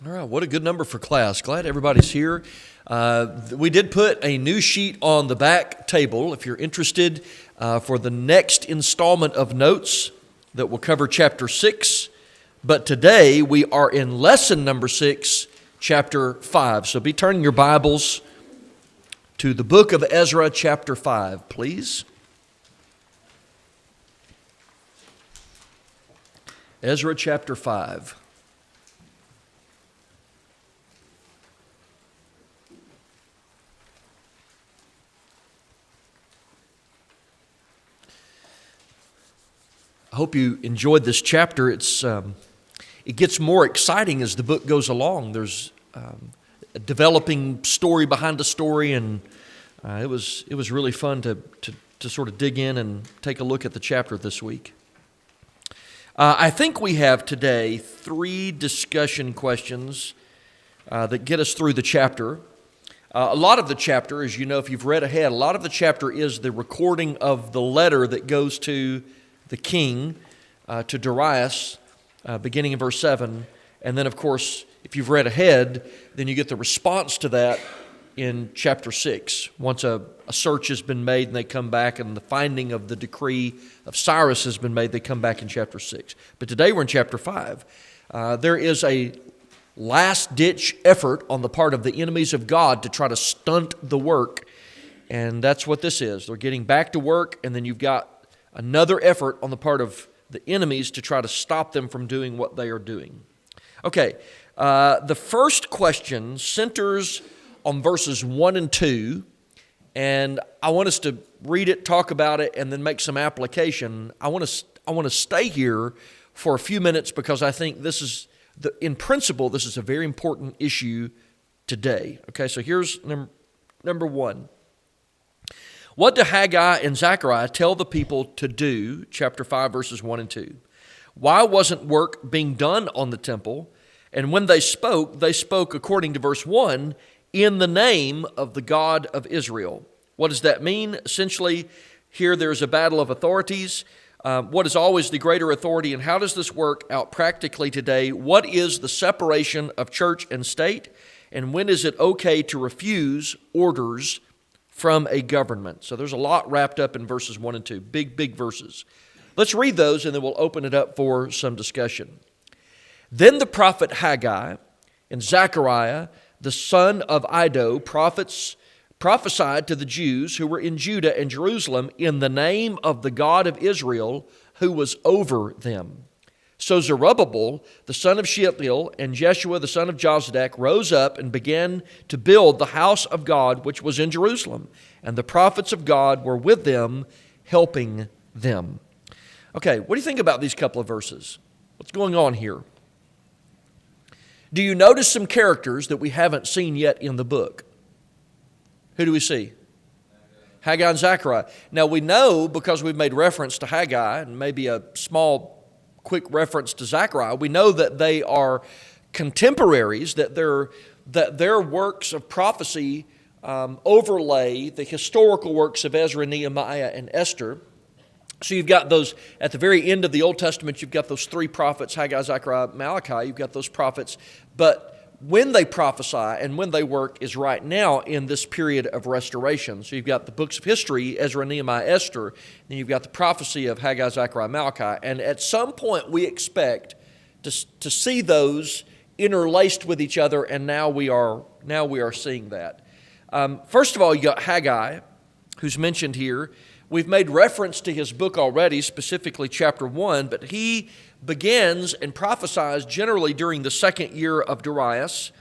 All right, what a good number for class. Glad everybody's here. We did put a new sheet on the back table if you're interested for the next installment of notes that will cover chapter 6. But today we are in lesson number 6, chapter 5. So be turning your Bibles to the book of Ezra, chapter 5, please. Ezra, chapter 5. I hope you enjoyed this chapter. It gets more exciting as the book goes along. There's a developing story behind the story, and it was really fun to sort of dig in and take a look at the chapter this week. I think we have today 3 discussion questions that get us through the chapter. A lot of the chapter, as you know, if you've read ahead, a lot of the chapter is the recording of the letter that goes to the king, to Darius, beginning in verse 7. And then, of course, if you've read ahead, then you get the response to that in chapter 6. Once a search has been made and they come back, and the finding of the decree of Cyrus has been made, they come back in chapter 6. But today we're in chapter 5. There is a last-ditch effort on the part of the enemies of God to try to stunt the work. And that's what this is. They're getting back to work, and then you've got another effort on the part of the enemies to try to stop them from doing what they are doing. Okay, the first question centers on verses 1 and 2, and I want us to read it, talk about it, and then make some application. I want to stay here for a few minutes because I think this is, in principle, this is a very important issue today. Okay, so here's number 1. What do Haggai and Zechariah tell the people to do? Chapter 5, verses 1 and 2. Why wasn't work being done on the temple? And when they spoke according to verse 1, in the name of the God of Israel. What does that mean? Essentially, here there's a battle of authorities. What is always the greater authority, and how does this work out practically today? What is the separation of church and state? And when is it okay to refuse orders from a government? So there's a lot wrapped up in verses 1 and 2. Big verses. Let's read those and then we'll open it up for some discussion. Then the prophet Haggai and Zechariah, the son of Iddo, prophesied to the Jews who were in Judah and Jerusalem in the name of the God of Israel who was over them. So Zerubbabel, the son of Shealtiel, and Jeshua, the son of Jozadak, rose up and began to build the house of God, which was in Jerusalem. And the prophets of God were with them, helping them. Okay, what do you think about these couple of verses? What's going on here? Do you notice some characters that we haven't seen yet in the book? Who do we see? Haggai and Zechariah. Now we know, because we've made reference to Haggai and maybe a small quick reference to Zechariah, we know that they are contemporaries, that their works of prophecy overlay the historical works of Ezra, Nehemiah, and Esther. So you've got those, at the very end of the Old Testament, you've got those 3 prophets, Haggai, Zechariah, Malachi, you've got those prophets. But when they prophesy and when they work is right now in this period of restoration. So you've got the books of history, Ezra, Nehemiah, Esther, then you've got the prophecy of Haggai, Zechariah, Malachi. And at some point we expect to see those interlaced with each other, and now we are seeing that. First of all, you got Haggai, who's mentioned here. We've made reference to his book already, specifically chapter 1, but he begins and prophesies generally during the 2nd year of Darius,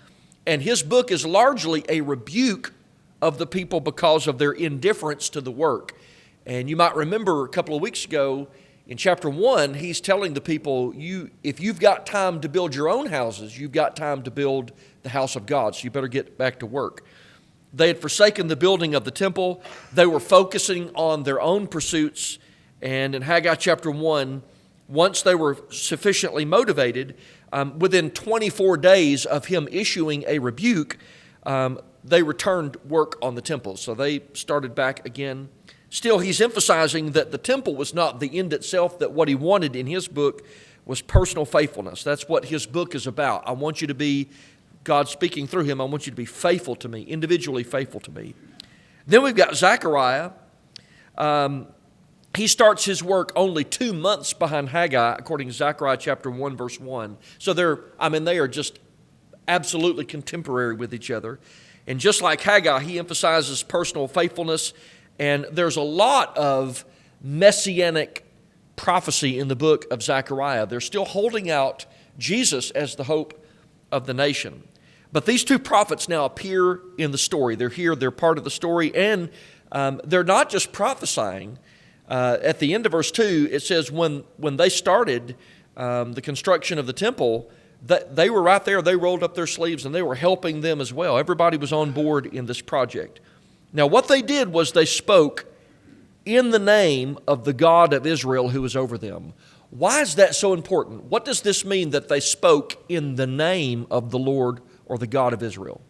and his book is largely a rebuke of the people because of their indifference to the work. And you might remember a couple of weeks ago in chapter 1, he's telling the people, if you've got time to build your own houses, you've got time to build the house of God, so you better get back to work. They had forsaken the building of the temple. They were focusing on their own pursuits. And in Haggai chapter 1, once they were sufficiently motivated, within 24 days of him issuing a rebuke, they returned work on the temple. So they started back again. Still, he's emphasizing that the temple was not the end itself, that what he wanted in his book was personal faithfulness. That's what his book is about. I want you to be, God speaking through him, I want you to be faithful to me, individually faithful to me. Then we've got Zechariah. He starts his work only 2 months behind Haggai, according to Zechariah chapter 1, verse 1. So they are just absolutely contemporary with each other. And just like Haggai, he emphasizes personal faithfulness. And there's a lot of messianic prophecy in the book of Zechariah. They're still holding out Jesus as the hope of the nation. But these two prophets now appear in the story. They're here, they're part of the story, and they're not just prophesying. At the end of verse 2, it says when they started the construction of the temple, they were right there. They rolled up their sleeves, and they were helping them as well. Everybody was on board in this project. Now, what they did was they spoke in the name of the God of Israel who was over them. Why is that so important? What does this mean that they spoke in the name of the Lord or the God of Israel?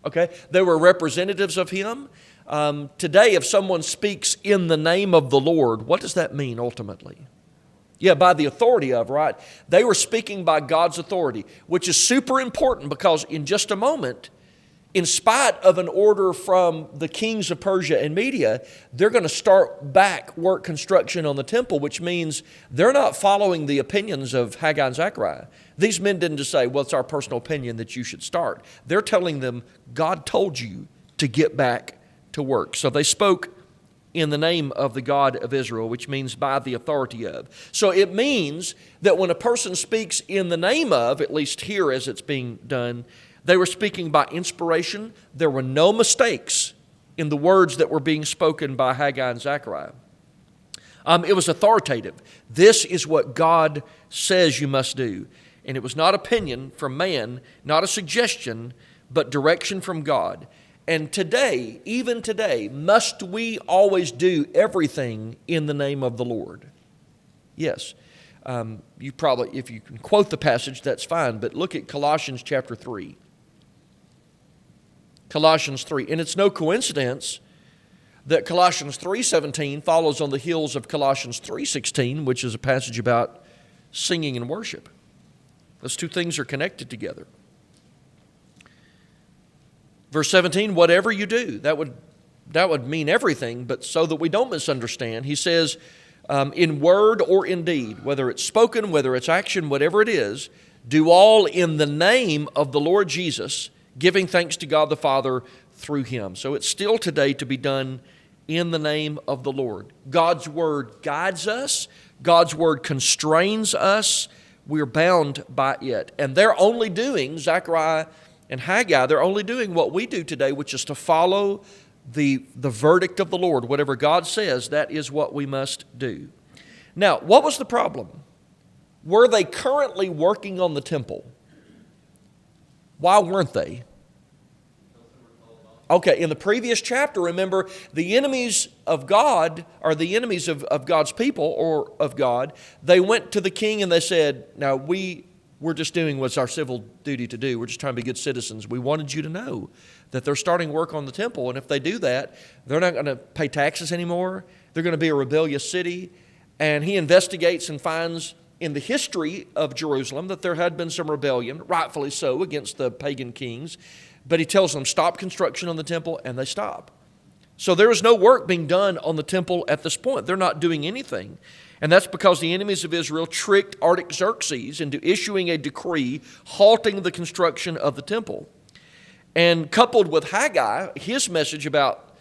Okay, they were representatives of him. Today, if someone speaks in the name of the Lord, what does that mean ultimately? Yeah, by the authority of, right? They were speaking by God's authority, which is super important because in just a moment, in spite of an order from the kings of Persia and Media, they're going to start back work construction on the temple, which means they're not following the opinions of Haggai and Zechariah. These men didn't just say, well, it's our personal opinion that you should start. They're telling them, God told you to get back to work. So they spoke in the name of the God of Israel, which means by the authority of. So it means that when a person speaks in the name of, at least here as it's being done, they were speaking by inspiration. There were no mistakes in the words that were being spoken by Haggai and Zechariah. It was authoritative. This is what God says you must do. And it was not opinion from man, not a suggestion, but direction from God. And today, even today, must we always do everything in the name of the Lord? Yes. You probably, if you can quote the passage, that's fine. But look at Colossians chapter 3. Colossians 3. And it's no coincidence that Colossians 3:17 follows on the heels of Colossians 3:16, which is a passage about singing and worship. Those two things are connected together. Verse 17, whatever you do, that would mean everything, but so that we don't misunderstand, he says, in word or in deed, whether it's spoken, whether it's action, whatever it is, do all in the name of the Lord Jesus, giving thanks to God the Father through him. So it's still today to be done in the name of the Lord. God's word guides us. God's word constrains us. We're bound by it. And they're only doing, Zechariah and Haggai, they're only doing what we do today, which is to follow the verdict of the Lord. Whatever God says, that is what we must do. Now, what was the problem? Were they currently working on the temple? Why weren't they? Okay, in the previous chapter, remember, the enemies of God, or the enemies of God's people, or of God, they went to the king and they said, now we're just doing what's our civil duty to do. We're just trying to be good citizens. We wanted you to know that they're starting work on the temple, and if they do that, they're not going to pay taxes anymore. They're going to be a rebellious city. And he investigates and finds in the history of Jerusalem that there had been some rebellion, rightfully so, against the pagan kings. But he tells them, stop construction on the temple, and they stop. So there is no work being done on the temple at this point. They're not doing anything. And that's because the enemies of Israel tricked Artaxerxes into issuing a decree halting the construction of the temple. And coupled with Haggai, his message about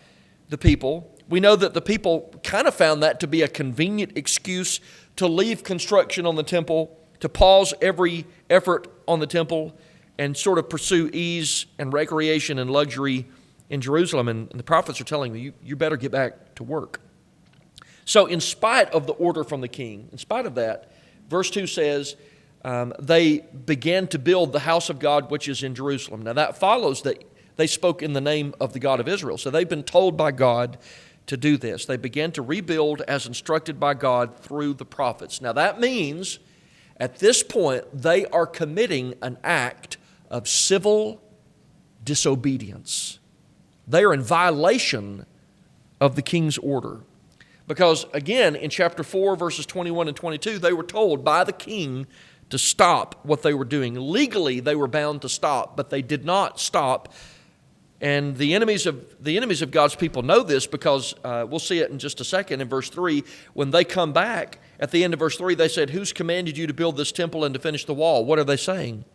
the people, we know that the people kind of found that to be a convenient excuse to leave construction on the temple, to pause every effort on the temple, and sort of pursue ease and recreation and luxury in Jerusalem. And the prophets are telling them, you better get back to work. So in spite of the order from the king, in spite of that, verse 2 says, they began to build the house of God which is in Jerusalem. Now that follows that they spoke in the name of the God of Israel. So they've been told by God to do this. They began to rebuild as instructed by God through the prophets. Now that means at this point they are committing an act of civil disobedience. They are in violation of the king's order. Because, again, in chapter 4, verses 21 and 22, they were told by the king to stop what they were doing. Legally, they were bound to stop, but they did not stop. And the enemies of God's people know this because we'll see it in just a second in verse 3. When they come back, at the end of verse 3, they said, "Who's commanded you to build this temple and to finish the wall?" What are they saying?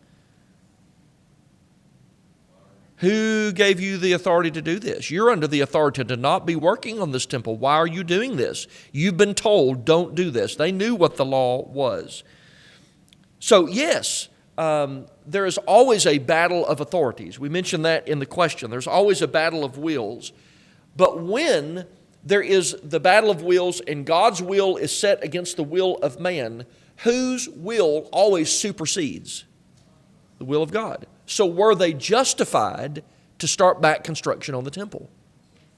Who gave you the authority to do this? You're under the authority to not be working on this temple. Why are you doing this? You've been told, don't do this. They knew what the law was. So, yes, there is always a battle of authorities. We mentioned that in the question. There's always a battle of wills. But when there is the battle of wills and God's will is set against the will of man, whose will always supersedes? The will of God. So were they justified to start back construction on the temple?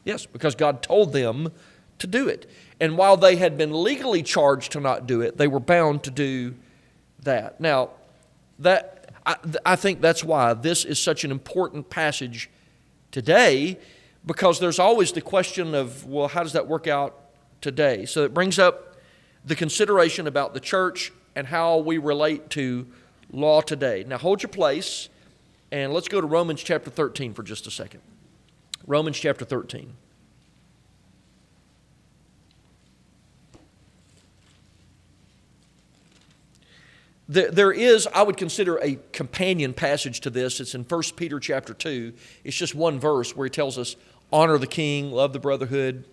Yes, because God told them to do it. And while they had been legally charged to not do it, they were bound to do that. Now, I think that's why this is such an important passage today, because there's always the question of, well, how does that work out today? So it brings up the consideration about the church and how we relate to law today. Now hold your place and let's go to Romans chapter 13 for just a second. Romans chapter 13. There is, I would consider, a companion passage to this. It's in 1 Peter chapter 2. It's just one verse where he tells us, honor the king, love the brotherhood.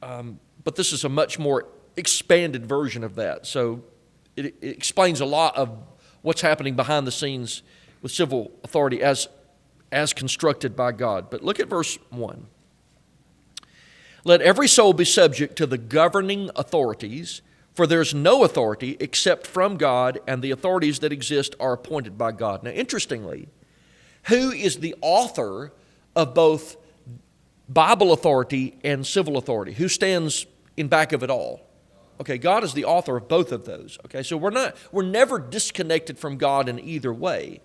But this is a much more expanded version of that. So it explains a lot of what's happening behind the scenes with civil authority as constructed by God. But look at verse 1. Let every soul be subject to the governing authorities, for there is no authority except from God, and the authorities that exist are appointed by God. Now, interestingly, who is the author of both Bible authority and civil authority? Who stands in back of it all? Okay, God is the author of both of those. Okay, so we're never disconnected from God in either way.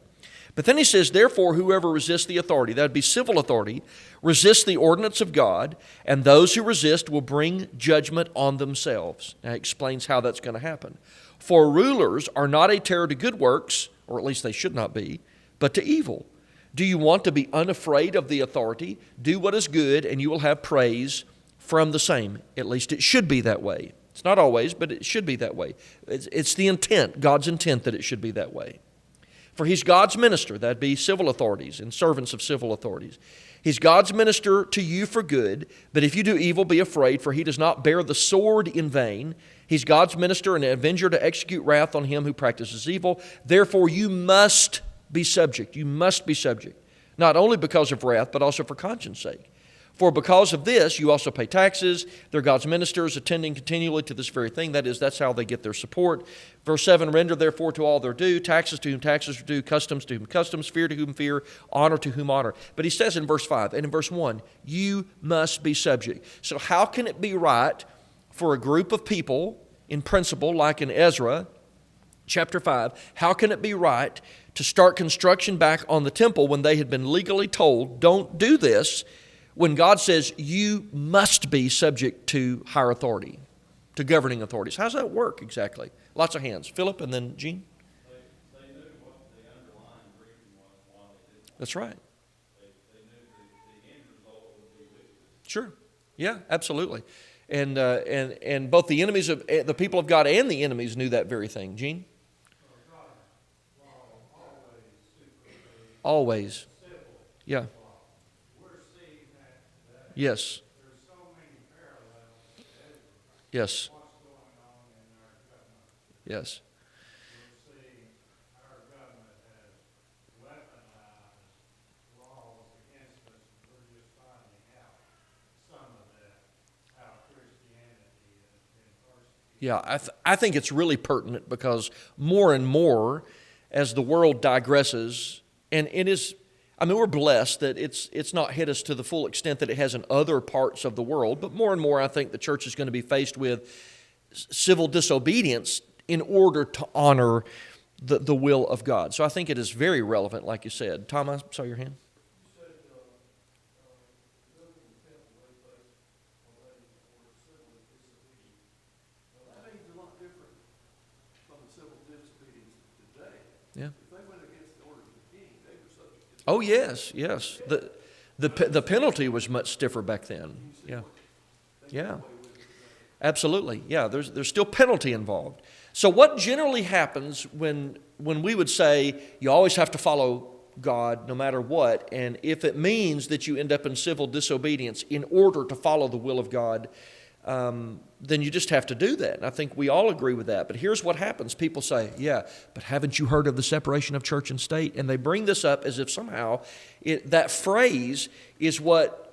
But then he says, therefore, whoever resists the authority, that would be civil authority, resists the ordinance of God, and those who resist will bring judgment on themselves. Now, he explains how that's going to happen. For rulers are not a terror to good works, or at least they should not be, but to evil. Do you want to be unafraid of the authority? Do what is good, and you will have praise from the same. At least it should be that way. It's not always, but it should be that way. It's the intent, God's intent, that it should be that way. For he's God's minister, that'd be civil authorities and servants of civil authorities. He's God's minister to you for good, but if you do evil, be afraid, for he does not bear the sword in vain. He's God's minister and avenger to execute wrath on him who practices evil. Therefore, you must be subject. You must be subject, not only because of wrath, but also for conscience sake. For because of this, you also pay taxes. They're God's ministers, attending continually to this very thing. That is, that's how they get their support. Verse 7, render therefore to all their due, taxes to whom taxes are due, customs to whom customs, fear to whom fear, honor to whom honor. But he says in verse 5 and in verse 1, you must be subject. So how can it be right for a group of people, in principle, like in Ezra chapter 5, how can it be right to start construction back on the temple when they had been legally told, don't do this, when God says you must be subject to higher authority, to governing authorities? How does that work exactly? Lots of hands. Philip and then Gene. They knew what the underlying reason was why they did it. That's right. They knew the end result would be wicked. Sure. Yeah, absolutely. And both the enemies of the people of God and the enemies knew that very thing. Gene? Always. Yeah. Yes. There's so many parallels to Ezra. Yes. What's going on in our government? Yes. We're seeing our government has weaponized laws against us, and we're just finding out some of that, how Christianity has been persecuted. Yeah, I think it's really pertinent because more and more as the world digresses, and it is, I mean, we're blessed that it's not hit us to the full extent that it has in other parts of the world, but more and more I think the church is going to be faced with civil disobedience in order to honor the will of God. So I think it is very relevant, like you said. Tom, I saw your hand. You said building the temple replaced already for Yeah. If they went against the orders of the king, they were subject to. Oh, yes. The penalty was much stiffer back then. Yeah. Yeah. Absolutely. Yeah, there's still penalty involved. So what generally happens when we would say you always have to follow God no matter what, and if it means that you end up in civil disobedience in order to follow the will of God, then you just have to do that. And I think we all agree with that. But here's what happens. People say, yeah, but haven't you heard of the separation of church and state? And they bring this up as if somehow that phrase is what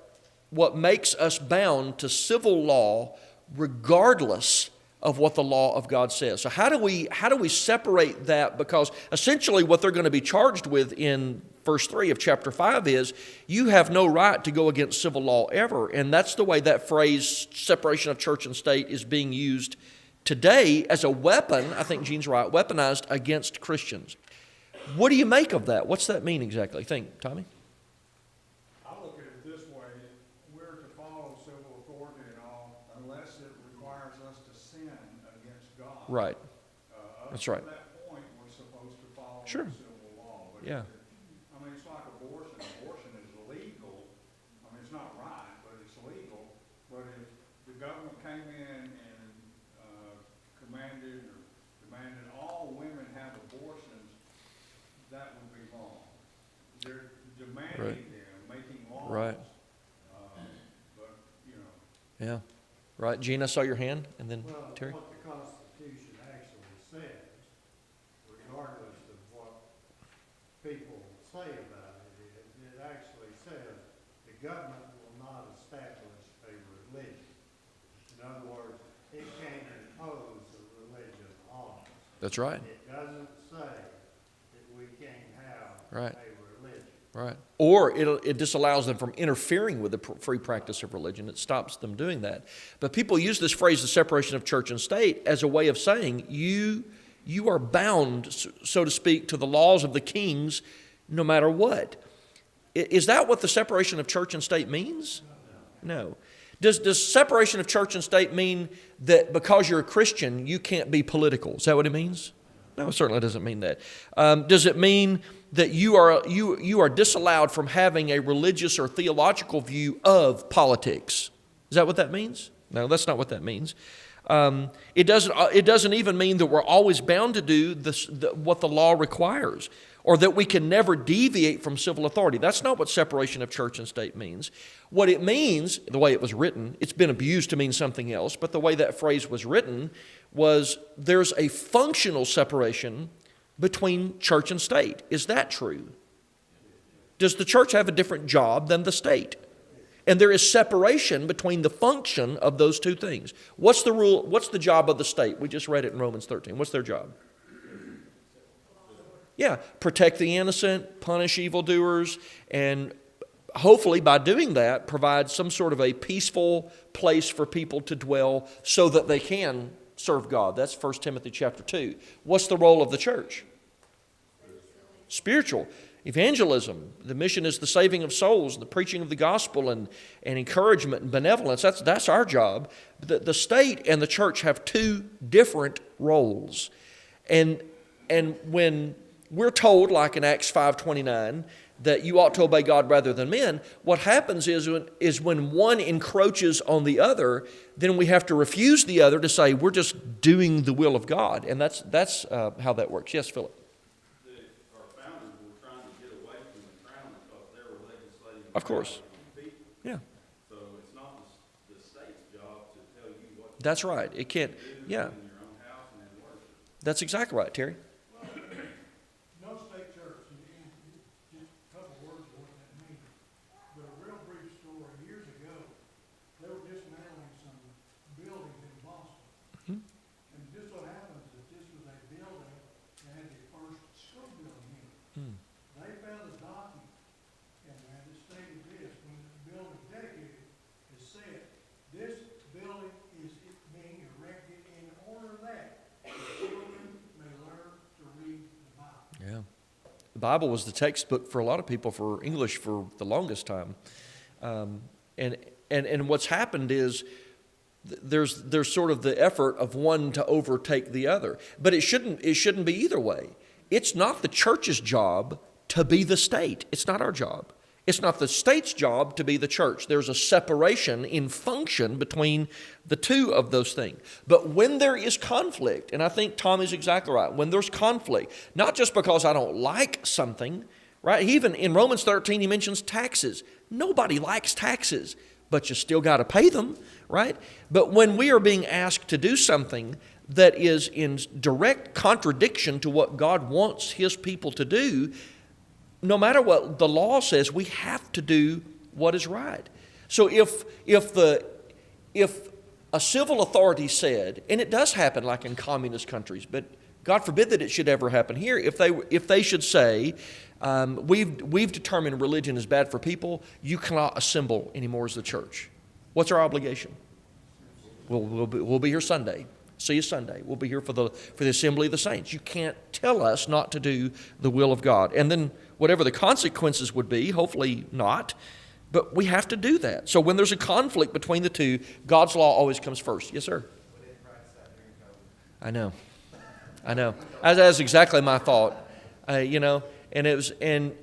makes us bound to civil law regardless of what the law of God says. So how do we separate that? Because essentially what they're going to be charged with in verse 3 of chapter 5 is you have no right to go against civil law ever. And that's the way that phrase, separation of church and state, is being used today as a weapon, I think Gene's right, weaponized against Christians. What do you make of that? What's that mean exactly? Think, Tommy? I look at it this way, we're to follow civil authority and all, unless it requires us to sin against God. Right. Up That's right. to that point, we're supposed to follow Sure. civil law. But Yeah. I mean, it's like abortion. Abortion is legal. I mean, it's not right, but it's legal. But if the government came in and commanded or demanded all women have abortions, that would be wrong. They're demanding them, making laws. Right. But, you know. Yeah. Right. Gene, I saw your hand, and then Well, Terry. what the Constitution actually says, regardless of what people say about it, is it actually says the government will not establish a religion. In other words, it can't impose a religion on us. That's right. It doesn't say that we can't have Right. a religion. Right. Or it disallows them from interfering with the free practice of religion. It stops them doing that. But people use this phrase, the separation of church and state, as a way of saying you are bound, so to speak, to the laws of the kings no matter what. Is that what the separation of church and state means? No. Does separation of church and state mean that because you're a Christian, you can't be political? Is that what it means? No, it certainly doesn't mean that. Does it mean that you are disallowed from having a religious or theological view of politics? Is that what that means? No, that's not what that means. It doesn't even mean that we're always bound to do what the law requires, or that we can never deviate from civil authority. That's not what separation of church and state means. What it means, the way it was written, it's been abused to mean something else, but the way that phrase was written was there's a functional separation between church and state. Is that true? Does the church have a different job than the state? And there is separation between the function of those two things. What's the rule? What's the job of the state? We just read it in Romans 13. What's their job? Yeah, protect the innocent, punish evildoers, and hopefully by doing that, provide some sort of a peaceful place for people to dwell so that they can serve God. That's 1 Timothy chapter 2. What's the role of the church? Spiritual. Evangelism. The mission is the saving of souls, the preaching of the gospel, and encouragement and benevolence. That's our job. The state and the church have two different roles. And when we're told, like in Acts 5:29, that you ought to obey God rather than men, what happens is when one encroaches on the other, then we have to refuse the other to say we're just doing the will of God. And that's how that works. Yes, Philip? Our founders were trying to get away from the crown because they were legislating. Of course. People. Yeah. So it's not the state's job to tell you what to That's right. It can't, do yeah. in your own house and in worship. That's exactly right, Terry. No state church, and just a couple words of what that means. But a real brief story, years ago, they were dismantling some buildings in Boston. Mhm. And it just so happens that this was a building that had the first school building in it. Hmm. They found a document, and it stated this, when the building was dedicated, it said, this building is being erected in order that children may learn to read the Bible. Yeah. The Bible was the textbook for a lot of people for English for the longest time. And what's happened is there's sort of the effort of one to overtake the other. But it shouldn't be either way. it's not the church's job to be the state. It's not our job. It's not the state's job to be the church. There's a separation in function between the two of those things. But when there is conflict, and I think Tom is exactly right, when there's conflict, not just because I don't like something, right? Even in Romans 13, he mentions taxes. Nobody likes taxes, but you still got to pay them, right? But when we are being asked to do something that is in direct contradiction to what God wants His people to do, no matter what the law says, we have to do what is right. So if a civil authority said, and it does happen like in communist countries, but God forbid that it should ever happen here, if they should say, we've determined religion is bad for people, you cannot assemble anymore as the church. What's our obligation? We'll be here Sunday. See you Sunday. We'll be here for the assembly of the saints. You can't tell us not to do the will of God. And then whatever the consequences would be, hopefully not, but we have to do that. So when there's a conflict between the two, God's law always comes first. Yes, sir? I know. That's exactly my thought. And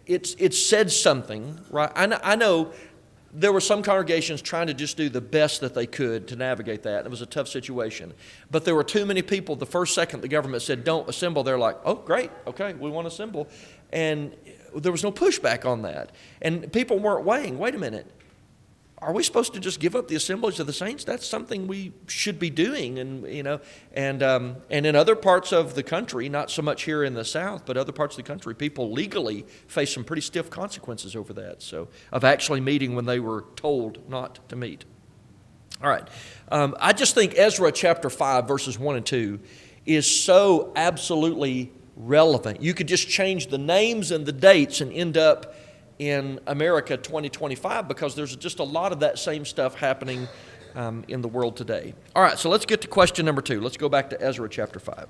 it said something, right? I know there were some congregations trying to just do the best that they could to navigate that. It was a tough situation. But there were too many people. The first second the government said, don't assemble, they're like, oh, great, okay, we want to assemble. And there was no pushback on that. And people weren't weighing, wait a minute, are we supposed to just give up the assemblies of the saints? That's something we should be doing. And in other parts of the country, not so much here in the South, but other parts of the country, people legally face some pretty stiff consequences over that. So of actually meeting when they were told not to meet. All right. I just think Ezra chapter 5, verses 1 and 2 is so absolutely relevant. You could just change the names and the dates and end up in America 2025 because there's just a lot of that same stuff happening in the world today. All right, so let's get to question number 2. Let's go back to Ezra chapter 5.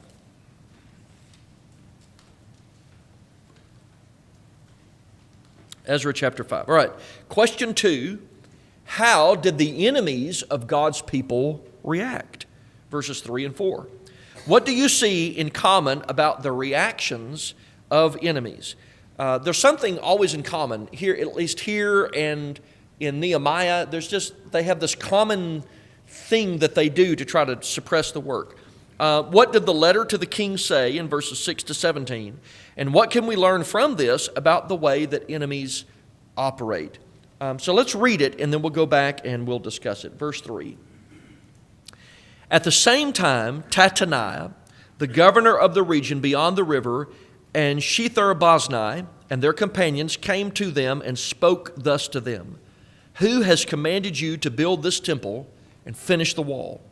Ezra chapter 5. All right, question 2. How did the enemies of God's people react? Verses 3 and 4. What do you see in common about the reactions of enemies? There's something always in common here, at least here and in Nehemiah. They have this common thing that they do to try to suppress the work. What did the letter to the king say in verses 6 to 17? And what can we learn from this about the way that enemies operate? So let's read it, and then we'll go back and we'll discuss it. Verse 3. At the same time, Tattenai, the governor of the region beyond the river, and Shethar-boznai and their companions came to them and spoke thus to them, who has commanded you to build this temple and finish the wall?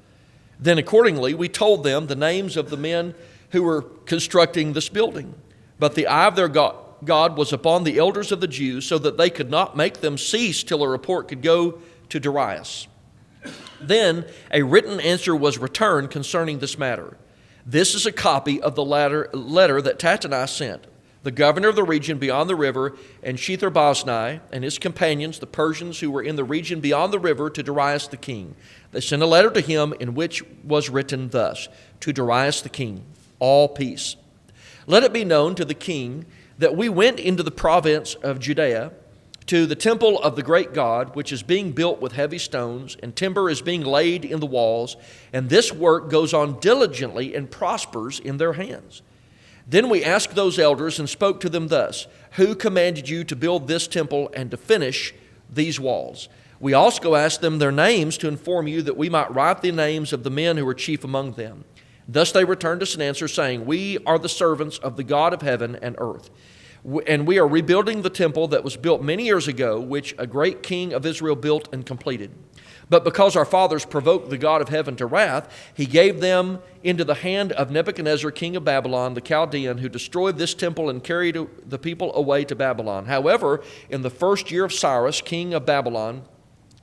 Then accordingly we told them the names of the men who were constructing this building. But the eye of their God was upon the elders of the Jews, so that they could not make them cease till a report could go to Darius. Then a written answer was returned concerning this matter. This is a copy of the letter that Tattenai sent, the governor of the region beyond the river, and Shethar-boznai and his companions, the Persians who were in the region beyond the river, to Darius the king. They sent a letter to him in which was written thus, to Darius the king, all peace. Let it be known to the king that we went into the province of Judea, to the temple of the great God, which is being built with heavy stones, and timber is being laid in the walls, and this work goes on diligently and prospers in their hands. Then we asked those elders and spoke to them thus, who commanded you to build this temple and to finish these walls? We also asked them their names to inform you that we might write the names of the men who were chief among them. Thus they returned us an answer, saying, we are the servants of the God of heaven and earth. And we are rebuilding the temple that was built many years ago, which a great king of Israel built and completed. But because our fathers provoked the God of heaven to wrath, he gave them into the hand of Nebuchadnezzar, king of Babylon, the Chaldean, who destroyed this temple and carried the people away to Babylon. However, in the first year of Cyrus, king of Babylon,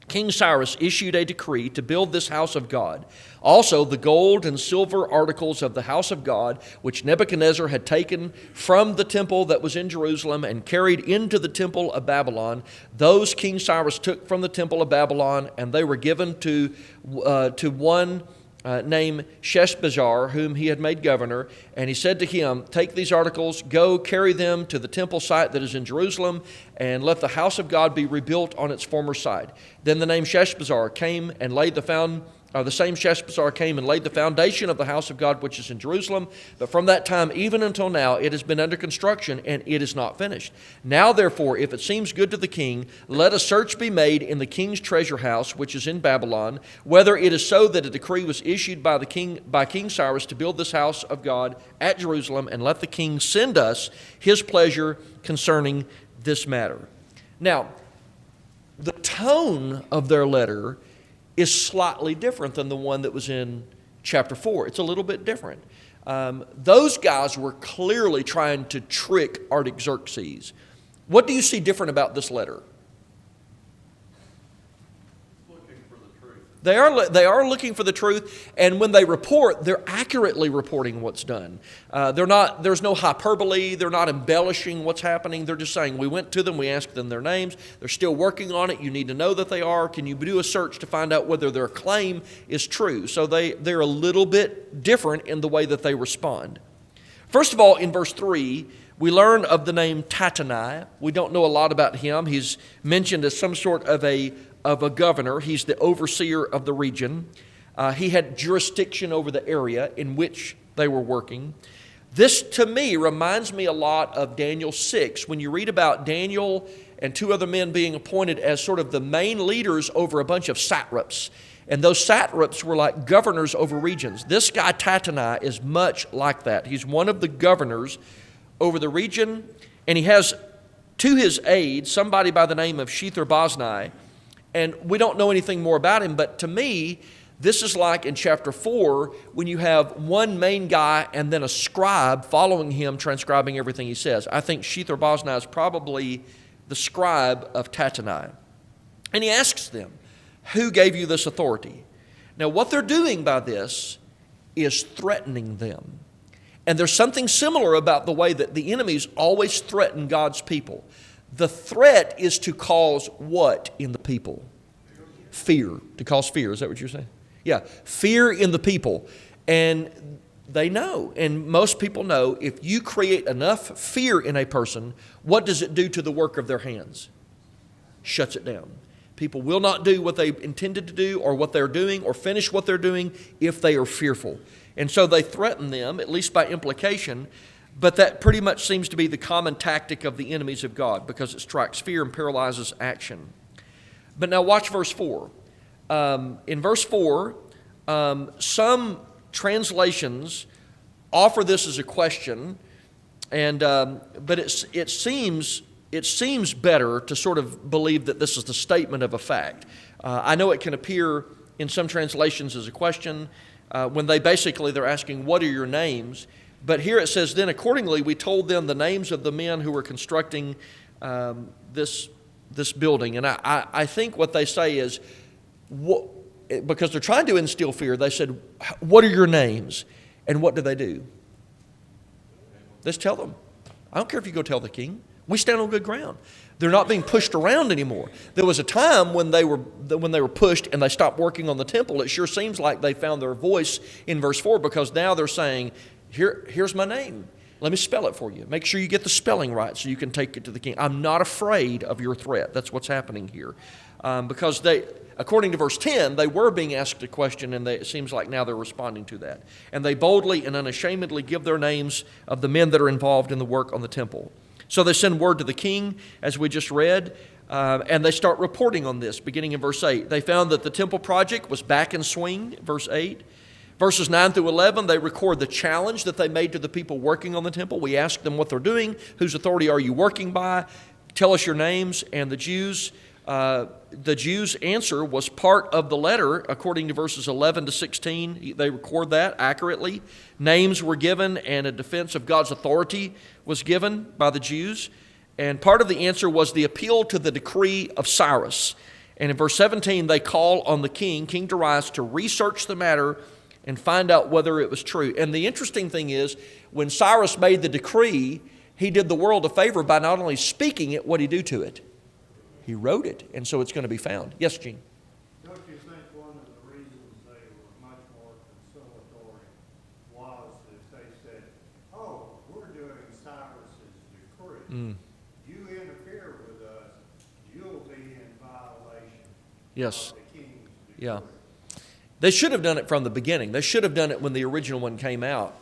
King Cyrus issued a decree to build this house of God. Also, the gold and silver articles of the house of God, which Nebuchadnezzar had taken from the temple that was in Jerusalem and carried into the temple of Babylon, those King Cyrus took from the temple of Babylon, and they were given to one named Sheshbazzar, whom he had made governor, and he said to him, "Take these articles, go carry them to the temple site that is in Jerusalem, and let the house of God be rebuilt on its former site." Then the name Sheshbazzar came and laid the same Sheshbazzar came and laid the foundation of the house of God which is in Jerusalem. But from that time even until now it has been under construction, and it is not finished. Now therefore, if it seems good to the king, let a search be made in the king's treasure house which is in Babylon, whether it is so that a decree was issued by King Cyrus to build this house of God at Jerusalem, and let the king send us his pleasure concerning this matter. Now, the tone of their letter is slightly different than the one that was in chapter 4. It's a little bit different. Those guys were clearly trying to trick Artaxerxes. What do you see different about this letter? Looking for the truth. They are looking for the truth, and when they report, they're accurately reporting what's done. There's no hyperbole. They're not embellishing what's happening. They're just saying, we went to them, we asked them their names. They're still working on it. You need to know that they are. Can you do a search to find out whether their claim is true? So they're a little bit different in the way that they respond. First of all, in verse 3, we learn of the name Tattenai. We don't know a lot about him. He's mentioned as some sort of a governor. He's the overseer of the region. He had jurisdiction over the area in which they were working. This, to me, reminds me a lot of Daniel 6, when you read about Daniel and two other men being appointed as sort of the main leaders over a bunch of satraps. And those satraps were like governors over regions. This guy, Tattenai, is much like that. He's one of the governors over the region, and he has to his aid somebody by the name of Shethar-Boznai. And we don't know anything more about him, but to me, this is like in chapter 4 when you have one main guy and then a scribe following him, transcribing everything he says. I think Shethar-Boznai is probably the scribe of Tattenai. And he asks them, "Who gave you this authority?" Now, what they're doing by this is threatening them. And there's something similar about the way that the enemies always threaten God's people. The threat is to cause what in the people? Fear. To cause fear. Is that what you're saying? Yeah. Fear in the people. And they know, and most people know, if you create enough fear in a person, what does it do to the work of their hands? Shuts it down. People will not do what they intended to do or what they're doing or finish what they're doing if they are fearful. And so they threaten them, at least by implication, but that pretty much seems to be the common tactic of the enemies of God because it strikes fear and paralyzes action. But now watch verse 4. In verse 4, some translations offer this as a question, but it seems better to sort of believe that this is the statement of a fact. I know it can appear in some translations as a question when they're asking, "What are your names?" But here it says, "Then accordingly we told them the names of the men who were constructing this building." And I think what they say is, because they're trying to instill fear, they said, "What are your names?" And what do? Let's tell them. I don't care if you go tell the king. We stand on good ground. They're not being pushed around anymore. There was a time when they were pushed and they stopped working on the temple. It sure seems like they found their voice in verse 4 because now they're saying, here's my name. Let me spell it for you. Make sure you get the spelling right so you can take it to the king. I'm not afraid of your threat. That's what's happening here. Because according to verse 10, they were being asked a question, and it seems like now they're responding to that. And they boldly and unashamedly give their names of the men that are involved in the work on the temple. So they send word to the king, as we just read, and they start reporting on this, beginning in verse 8. They found that the temple project was back in swing, verse 8. Verses 9 through 11, they record the challenge that they made to the people working on the temple. We asked them what they're doing. Whose authority are you working by? Tell us your names. And the Jews' answer was part of the letter, according to verses 11 to 16. They record that accurately. Names were given, and a defense of God's authority was given by the Jews. And part of the answer was the appeal to the decree of Cyrus. And in verse 17, they call on the king, King Darius, to research the matter and find out whether it was true. And the interesting thing is, when Cyrus made the decree, he did the world a favor by not only speaking it, what did he do to it? He wrote it, and so it's going to be found. Yes, Gene? Don't you think one of the reasons they were much more You interfere with us, you'll be in violation Yes. of the king's decree. Yeah. They should have done it from the beginning. They should have done it when the original one came out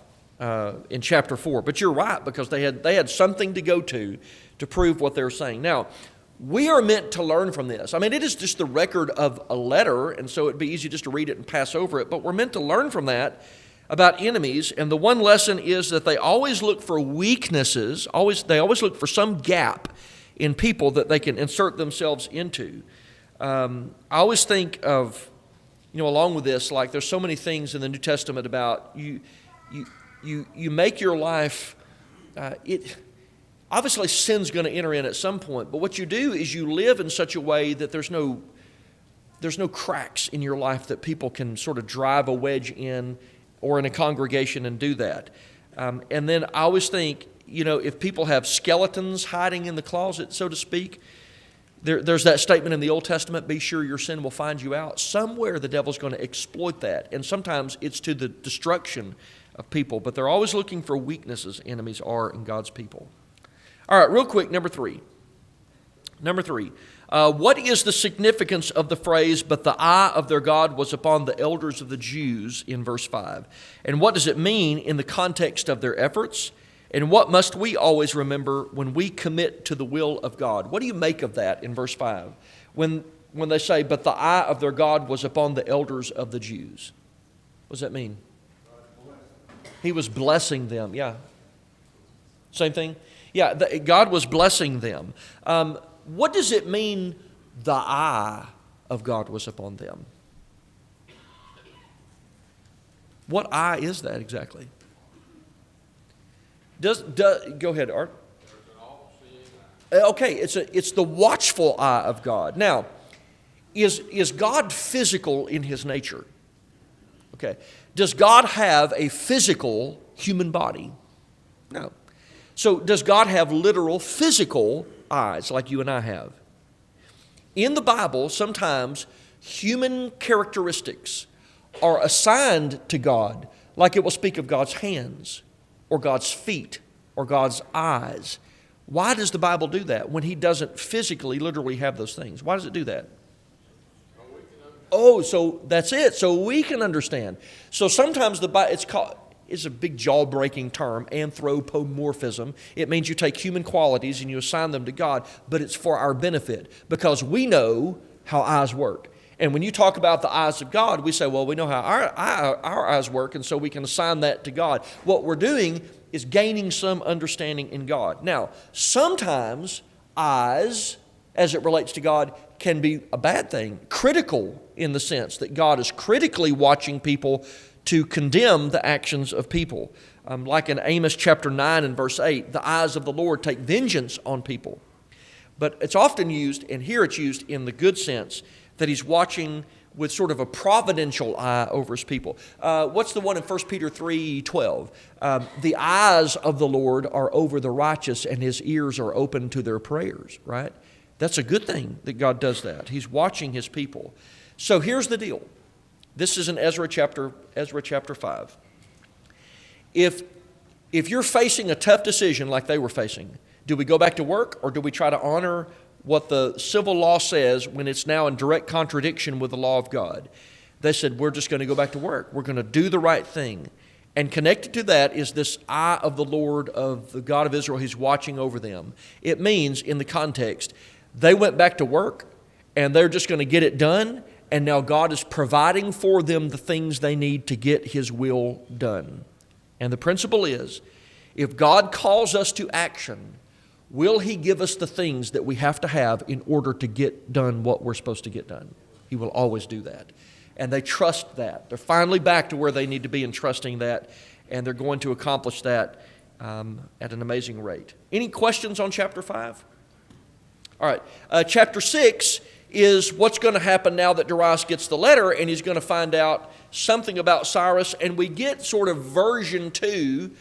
in chapter 4. But you're right, because they had something to go to prove what they're saying. Now, we are meant to learn from this. I mean, it is just the record of a letter, and so it'd be easy just to read it and pass over it. But we're meant to learn from that about enemies. And the one lesson is that they always look for weaknesses. They always look for some gap in people that they can insert themselves into. I always think of, along with this, like there's so many things in the New Testament about you make your life, obviously sin's going to enter in at some point, but what you do is you live in such a way that there's no cracks in your life that people can sort of drive a wedge in, or in a congregation, and do that. And then I always think, if people have skeletons hiding in the closet, so to speak, there's that statement in the Old Testament, be sure your sin will find you out. Somewhere the devil's going to exploit that. And sometimes it's to the destruction of people. But they're always looking for weaknesses, enemies are, in God's people. All right, real quick, number three. What is the significance of the phrase, but the eye of their God was upon the elders of the Jews, in verse 5? And what does it mean in the context of their efforts? And what must we always remember when we commit to the will of God? What do you make of that in verse 5? When they say, but the eye of their God was upon the elders of the Jews. What does that mean? He was blessing them, yeah. Same thing? Yeah, God was blessing them. What does it mean, the eye of God was upon them? What eye is that exactly? Go ahead, Art. Okay, it's the watchful eye of God. Now, is God physical in His nature? Okay. Does God have a physical human body? No. So does God have literal physical eyes like you and I have? In the Bible, sometimes human characteristics are assigned to God, like it will speak of God's hands, or God's feet, or God's eyes. Why does the Bible do that when He doesn't physically, literally have those things? Why does it do that? Oh, so that's it. So we can understand. So sometimes it's a big jaw-breaking term, anthropomorphism. It means you take human qualities and you assign them to God, but it's for our benefit because we know how eyes work. And when you talk about the eyes of God, we say, well, we know how our eyes work, and so we can assign that to God. What we're doing is gaining some understanding in God. Now, sometimes eyes, as it relates to God, can be a bad thing, critical in the sense that God is critically watching people to condemn the actions of people. Like in Amos chapter 9 and verse 8, the eyes of the Lord take vengeance on people. But it's often used, and here it's used in the good sense, that He's watching with sort of a providential eye over His people. What's the one in 1 Peter 3:12? The eyes of the Lord are over the righteous, and His ears are open to their prayers, right? That's a good thing that God does that. He's watching His people. So here's the deal. This is in Ezra chapter 5. If you're facing a tough decision like they were facing, do we go back to work or do we try to honor what the civil law says when it's now in direct contradiction with the law of God? They said, we're just going to go back to work. We're going to do the right thing. And connected to that is this eye of the Lord, of the God of Israel. He's watching over them. It means, in the context, they went back to work and they're just going to get it done. And now God is providing for them the things they need to get His will done. And the principle is, if God calls us to action, will He give us the things that we have to have in order to get done what we're supposed to get done? He will always do that. And they trust that. They're finally back to where they need to be in trusting that, and they're going to accomplish that at an amazing rate. Any questions on chapter 5? All right. Chapter 6 is what's going to happen now that Darius gets the letter, and he's going to find out something about Cyrus, and we get sort of version 2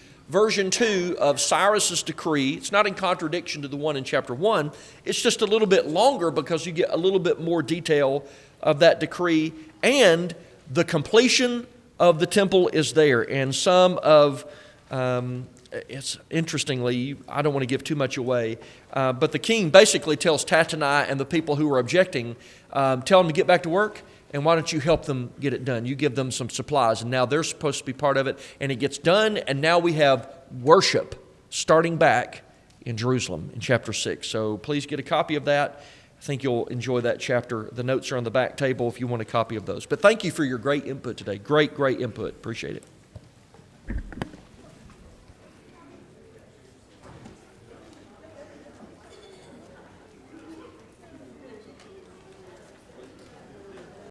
of Cyrus's decree. It's not in contradiction to the one in chapter 1. It's just a little bit longer because you get a little bit more detail of that decree, and the completion of the temple is there, and some of it's interestingly, I don't want to give too much away, but the king basically tells Tattenai and the people who are objecting, tell them to get back to work, and why don't you help them get it done? You give them some supplies, and now they're supposed to be part of it, and it gets done, and now we have worship starting back in Jerusalem in chapter 6. So please get a copy of that. I think you'll enjoy that chapter. The notes are on the back table if you want a copy of those. But thank you for your great input today. Great input. Appreciate it.